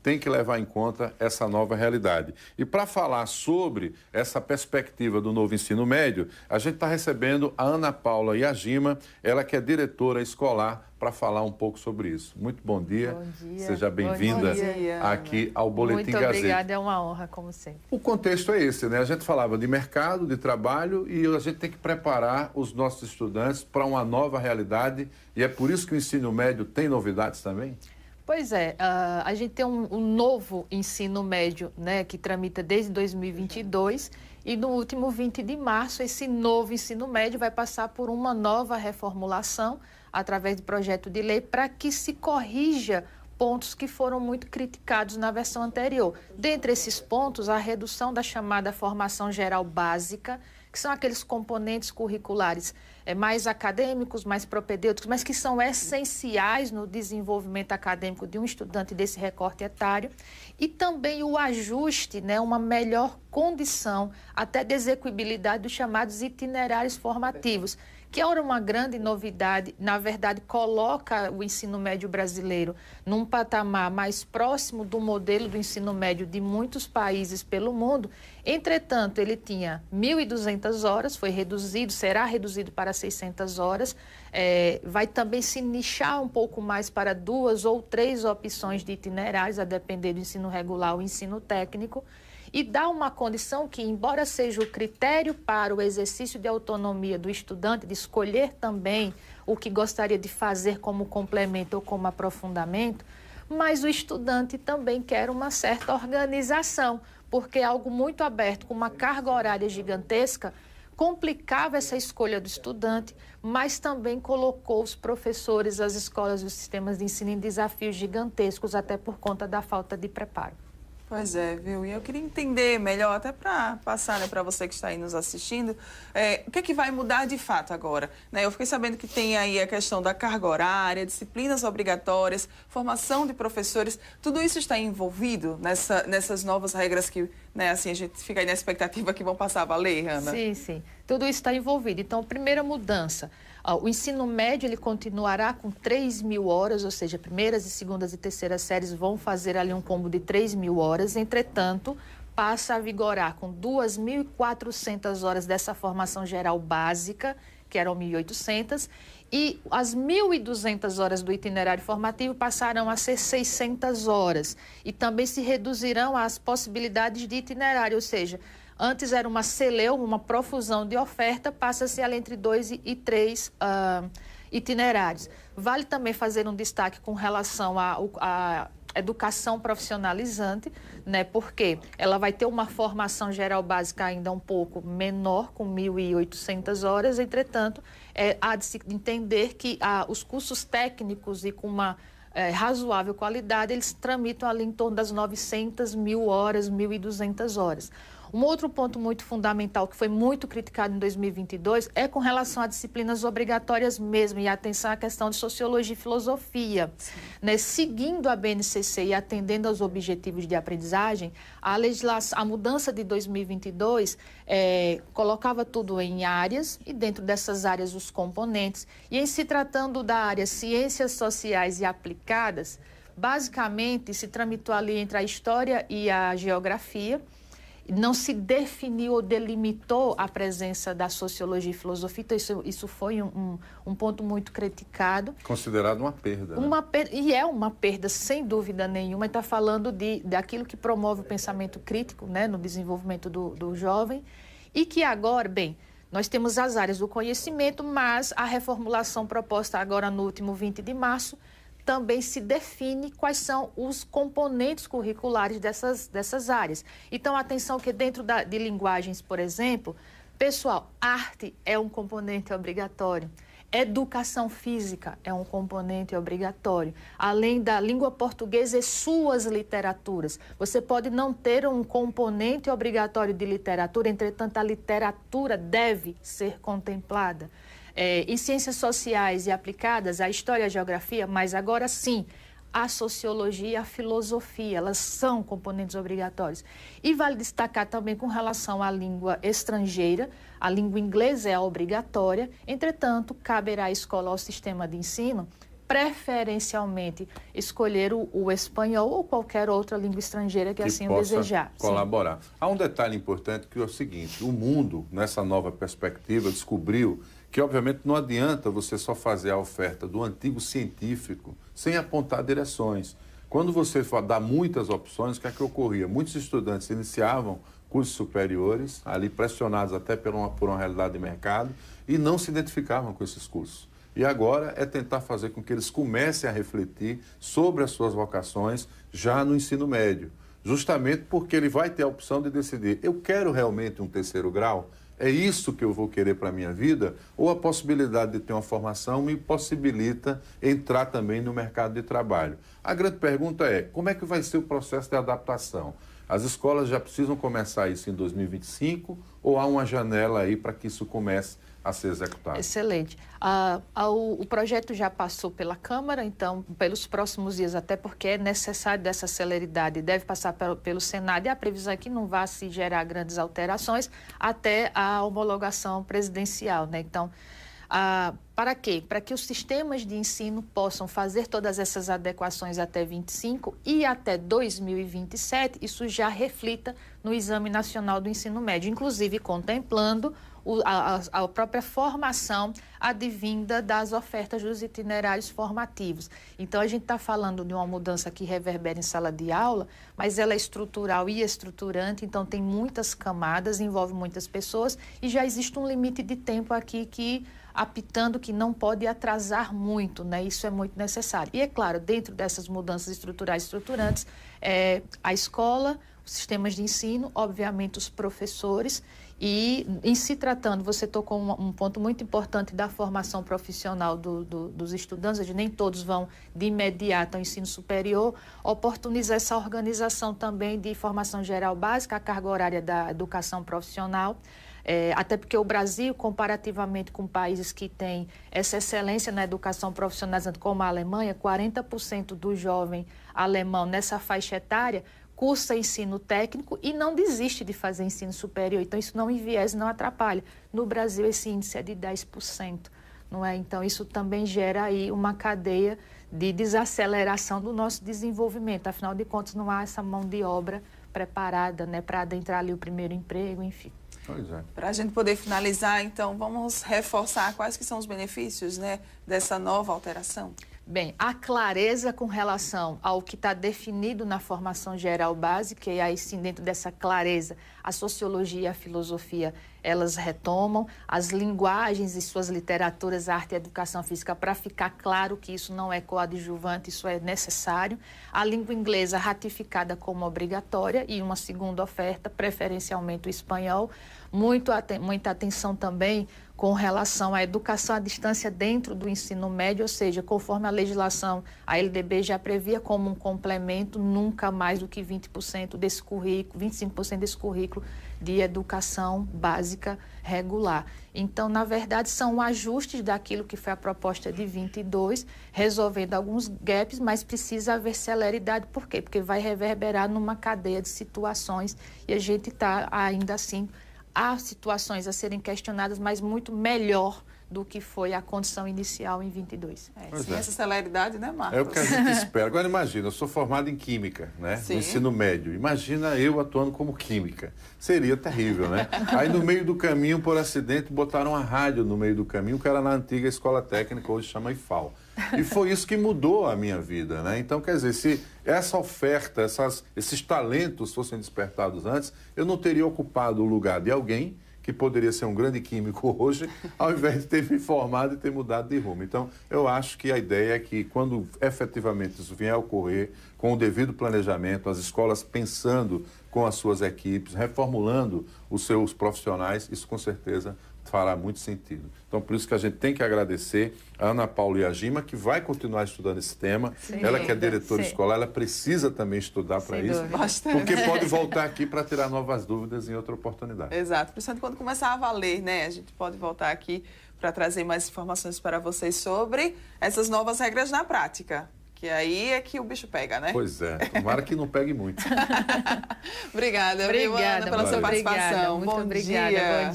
tem que levar em conta essa nova realidade. E para falar sobre essa perspectiva do novo ensino médio, a gente está recebendo a Ana Paula Yajima, ela que é diretora escolar, para falar um pouco sobre isso. Muito bom dia. Bom dia. Seja bem-vinda aqui ao Boletim Gazeta. Muito obrigada, é uma honra, como sempre. O contexto é esse, né? A gente falava de mercado, de trabalho, e a gente tem que preparar os nossos estudantes para uma nova realidade, e é por isso que o ensino médio tem novidades também? Pois é, a gente tem um novo ensino médio, né, que tramita desde 2022, e no último 20 de março, esse novo ensino médio vai passar por uma nova reformulação, através de projeto de lei, para que se corrija pontos que foram muito criticados na versão anterior. Dentre esses pontos, a redução da chamada formação geral básica, que são aqueles componentes curriculares mais acadêmicos, mais propedêuticos, mas que são essenciais no desenvolvimento acadêmico de um estudante desse recorte etário, e também o ajuste, né, uma melhor condição, até de execuibilidade dos chamados itinerários formativos, que era uma grande novidade, na verdade, coloca o ensino médio brasileiro num patamar mais próximo do modelo do ensino médio de muitos países pelo mundo. Entretanto, ele tinha 1.200 horas, foi reduzido, será reduzido para 600 horas, vai também se nichar um pouco mais para 2 ou 3 opções de itinerários, a depender do ensino regular ou ensino técnico, e dá uma condição que, embora seja o critério para o exercício de autonomia do estudante, de escolher também o que gostaria de fazer como complemento ou como aprofundamento, mas o estudante também quer uma certa organização, porque é algo muito aberto, com uma carga horária gigantesca, complicava essa escolha do estudante, mas também colocou os professores, as escolas e os sistemas de ensino em desafios gigantescos, até por conta da falta de preparo. Pois é, viu? E eu queria entender melhor, até para passar, né, para você que está aí nos assistindo, o que é que vai mudar de fato agora? Né? Eu fiquei sabendo que tem aí a questão da carga horária, disciplinas obrigatórias, formação de professores, tudo isso está envolvido nessas novas regras que, né, assim, a gente fica aí na expectativa que vão passar a valer, Ana? Sim, sim. Tudo isso está envolvido. Então, primeira mudança, o ensino médio ele continuará com 3.000 horas, ou seja, primeiras e segundas e terceiras séries vão fazer ali um combo de 3.000 horas, entretanto, passa a vigorar com 2.400 horas dessa formação geral básica, que eram 1.800, e as 1.200 horas do itinerário formativo passarão a ser 600 horas. E também se reduzirão as possibilidades de itinerário, ou seja, antes era uma celeuma, uma profusão de oferta, passa-se ali entre 2 e 3 itinerários. Vale também fazer um destaque com relação à educação profissionalizante, né, porque ela vai ter uma formação geral básica ainda um pouco menor, com 1.800 horas, entretanto, há de se entender que os cursos técnicos e com uma razoável qualidade, eles tramitam ali em torno das 900.000 horas, 1.200 horas. Um outro ponto muito fundamental que foi muito criticado em 2022 é com relação a disciplinas obrigatórias mesmo, e atenção à questão de sociologia e filosofia. Né? Seguindo a BNCC e atendendo aos objetivos de aprendizagem, a mudança de 2022 colocava tudo em áreas, e dentro dessas áreas os componentes, e em se tratando da área ciências sociais e aplicadas, basicamente se tramitou ali entre a história e a geografia. Não se definiu ou delimitou a presença da sociologia e filosofia, então isso foi um ponto muito criticado. Considerado uma perda. E é uma perda, sem dúvida nenhuma, está falando daquilo que promove o pensamento crítico, né, no desenvolvimento do jovem, e que agora, bem, nós temos as áreas do conhecimento, mas a reformulação proposta agora no último 20 de março, também se define quais são os componentes curriculares dessas áreas. Então, atenção que dentro de linguagens, por exemplo, pessoal, arte é um componente obrigatório. Educação física é um componente obrigatório. Além da língua portuguesa e suas literaturas. Você pode não ter um componente obrigatório de literatura, entretanto, a literatura deve ser contemplada. Em ciências sociais e aplicadas, a história e a geografia, mas agora sim, a sociologia e a filosofia, elas são componentes obrigatórios. E vale destacar também com relação à língua estrangeira, a língua inglesa é obrigatória, entretanto, caberá à escola, ao sistema de ensino, preferencialmente escolher o espanhol ou qualquer outra língua estrangeira que assim o desejar. Colaborar. Sim. Há um detalhe importante que é o seguinte, o mundo, nessa nova perspectiva, descobriu que, obviamente, não adianta você só fazer a oferta do antigo científico sem apontar direções. Quando você dá muitas opções, o que é que ocorria? Muitos estudantes iniciavam cursos superiores, ali pressionados até por uma realidade de mercado, e não se identificavam com esses cursos. E agora é tentar fazer com que eles comecem a refletir sobre as suas vocações já no ensino médio, justamente porque ele vai ter a opção de decidir, eu quero realmente um terceiro grau? É isso que eu vou querer para a minha vida? Ou a possibilidade de ter uma formação me possibilita entrar também no mercado de trabalho? A grande pergunta é, como é que vai ser o processo de adaptação? As escolas já precisam começar isso em 2025 ou há uma janela aí para que isso comece a ser executado? Excelente. O projeto já passou pela Câmara, então, pelos próximos dias, até porque é necessário dessa celeridade, deve passar pelo Senado, e a previsão é que não vá se gerar grandes alterações até a homologação presidencial, né? Então, para quê? Para que os sistemas de ensino possam fazer todas essas adequações até 25 e até 2027, isso já reflita no Exame Nacional do Ensino Médio, inclusive contemplando a própria formação advinda das ofertas dos itinerários formativos. Então, a gente está falando de uma mudança que reverbera em sala de aula, mas ela é estrutural e estruturante, então tem muitas camadas, envolve muitas pessoas e já existe um limite de tempo aqui que apitando que não pode atrasar muito, né? Isso é muito necessário. E é claro, dentro dessas mudanças estruturais e estruturantes, a escola, os sistemas de ensino, obviamente os professores, e em se tratando, você tocou um ponto muito importante da formação profissional dos estudantes, nem todos vão de imediato ao ensino superior, oportunizar essa organização também de formação geral básica, a carga horária da educação profissional, até porque o Brasil, comparativamente com países que têm essa excelência na educação profissionalizante, como a Alemanha, 40% do jovem alemão nessa faixa etária cursa ensino técnico e não desiste de fazer ensino superior. Então, isso não enviesa, não atrapalha. No Brasil, esse índice é de 10%, não é? Então, isso também gera aí uma cadeia de desaceleração do nosso desenvolvimento. Afinal de contas, não há essa mão de obra preparada, né, para adentrar ali o primeiro emprego, enfim. Para a gente poder finalizar, então, vamos reforçar quais que são os benefícios, né, dessa nova alteração? Bem, a clareza com relação ao que está definido na formação geral básica, e aí sim, dentro dessa clareza, a sociologia e a filosofia, elas retomam as linguagens e suas literaturas, a arte e a educação física, para ficar claro que isso não é coadjuvante, isso é necessário. A língua inglesa ratificada como obrigatória e uma segunda oferta, preferencialmente o espanhol. Muita atenção também com relação à educação à distância dentro do ensino médio, ou seja, conforme a legislação, a LDB já previa como um complemento nunca mais do que 20% desse currículo, 25% desse currículo de educação básica regular. Então, na verdade, são ajustes daquilo que foi a proposta de 22, resolvendo alguns gaps, mas precisa haver celeridade. Por quê? Porque vai reverberar numa cadeia de situações e a gente está ainda assim... Há situações a serem questionadas, mas muito melhor do que foi a condição inicial em 22. Sem essa celeridade, né, Marcos? É o que a gente espera. Agora, imagina, eu sou formado em Química, né? Sim. No ensino médio. Imagina eu atuando como Química. Seria terrível, né? Aí, no meio do caminho, por acidente, botaram a rádio no meio do caminho, que era na antiga Escola Técnica, hoje chama IFAL. E foi isso que mudou a minha vida, né? Então, quer dizer, se essa oferta, esses talentos fossem despertados antes, eu não teria ocupado o lugar de alguém que poderia ser um grande químico hoje, ao invés de ter me formado e ter mudado de rumo. Então, eu acho que a ideia é que, quando efetivamente isso vier a ocorrer, com o devido planejamento, as escolas pensando com as suas equipes, reformulando os seus profissionais, isso com certeza fará muito sentido. Então, por isso que a gente tem que agradecer a Ana Paula e a Gima, que vai continuar estudando esse tema. Sim, ela que é diretora escolar, ela precisa também estudar para isso, porque pode voltar aqui para tirar novas dúvidas em outra oportunidade. Exato, principalmente quando começar a valer, né? A gente pode voltar aqui para trazer mais informações para vocês sobre essas novas regras na prática. Que aí é que o bicho pega, né? Pois é, tomara que não pegue muito. Obrigada, Ana, pela sua participação. Muito obrigada. Bom dia.